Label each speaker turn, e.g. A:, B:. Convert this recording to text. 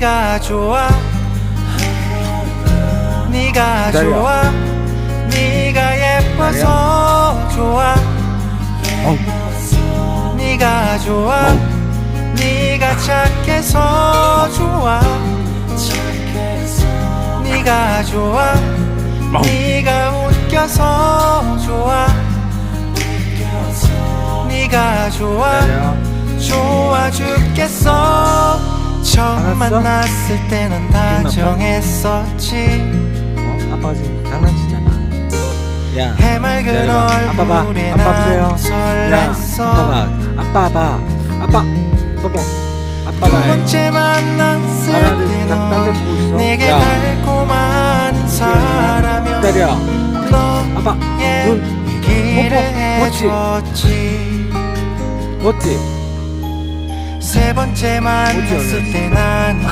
A: 네가 좋아 네가
B: 기다려.
A: 좋아 네가 예뻐서 좋아 네가 좋아 네가 착해서 좋아 네가 좋아 네가 웃겨서 좋아 네가 좋아 좋아 죽겠어 처음
B: 알았어?
A: 만났을 때는 다정했었지
B: 아빠가 지금 장난치잖아. 야,
A: 해맑은
B: 기다려봐. 아빠 봐.
A: 얼굴에
B: 아빠 보세요.
A: 난
B: 야,
A: 설렜어
B: 아빠 봐. 아빠 봐. 아빠. 뽀뽀. 아빠
A: 두
B: 봐.
A: 번째 만났을
B: 나를
A: 때
B: 딴데 보고 있어.
A: 넌 내게
B: 야.
A: 달콤한 사랑이었
B: 기다려. 아빠.
A: 너의
B: 눈.
A: 얘기를
B: 멋지.
A: 해줬지
B: 멋지?
A: 세 번째 만났을 때 난